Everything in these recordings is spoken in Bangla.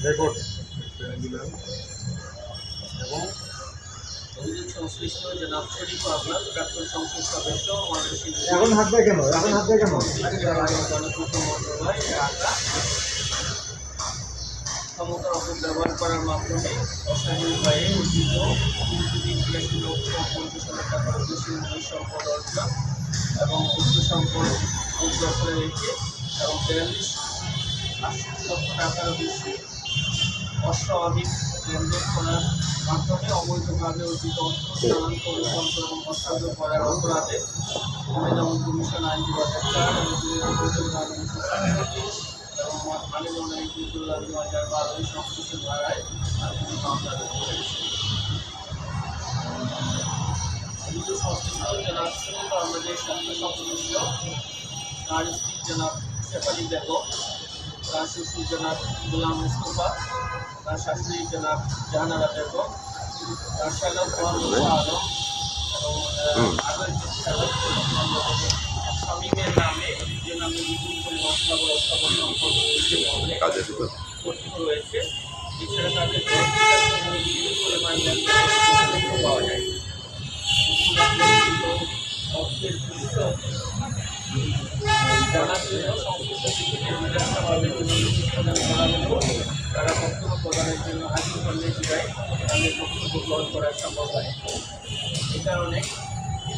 রেকর্ড এবং অভিযোগ সংশ্লিষ্ট জনাব শরীফ আহমদ প্রাক্তন সংসদ সদস্য এখন হাত দেয় কেন গণপূর্ত মন্ত্রণালয় ঢাকা ক্ষমতার অপব্যবহার করার মাধ্যমে অস্থায়ী উপায়ে অর্জিত 3,83,50,000 টাকার বেশি মূল্য সম্পদ অর্জন এবং উচ্চ সম্পদ দখলে রেখে এবং 42,80 লক্ষ টাকারও বেশি অস্বাভাবিক লেনদেন করার মাধ্যমে অবৈধভাবে অর্জিত অর্থ স্থানান্তর রূপান্তর এবং হস্তান্তর করার অপরাধে দমন কমিশন আইন 2004 এবং 2017 এবং মালিকানা আইন 2012 সংশ্লিষ্ট ধারায় মামলা রয়েছে। অভিযোগ সংশ্লিষ্ট জনাব শরীফ আহমদের সাথে সংশ্লিষ্ট তার স্ত্রী জনাব শেফালি বেগম, তার শ্বশুর জনাব গোলাম মুস্তফা, তার শাশুড়ি জনাব জাহানারা বেগম, তার শ্যালক মোহাম্মদ আলম এবং আগের স্বামীমের নামে যে নামে বিপুল পরিমাণ স্থাপন সম্পদ গঠিত রয়েছে। এছাড়া তাদের বিপুল পরিমাণ পাওয়া যায়। অর্থের উৎস জানার জন্য সংশ্লিষ্ট শিশুদের জিজ্ঞাসাবাদে প্রদান করা হলেও তারা বক্তব্য প্রদানের জন্য হাজির করলে বিদায় তাদের বক্তব্য গ্রহণ করা সম্ভব হয়। এ কারণে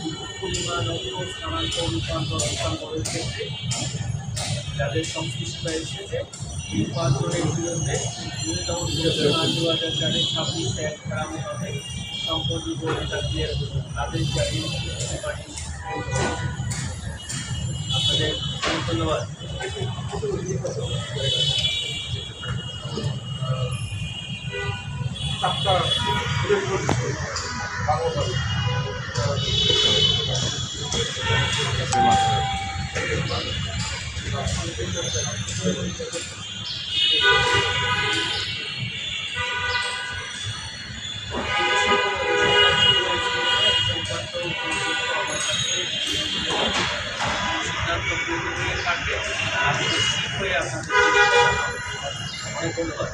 বিপুল পরিমাণ অর্থ স্থানান্তর রূপান্তরের ক্ষেত্রে যাদের সংশ্লিষ্টতা এসেছে এই 5 জনের বিরুদ্ধে দমন কমিশন 2004-26 গ্রামে অনেক সম্পদ বিবরণী দাখিলের আদেশ জারি সুপারিশ আপনাদের ধন্যবাদ। সিদ্ধান্ত পূর্ণ হয়ে থাকবে আমি নিশ্চিত হয়ে আপনাদের অনেক ধন্যবাদ।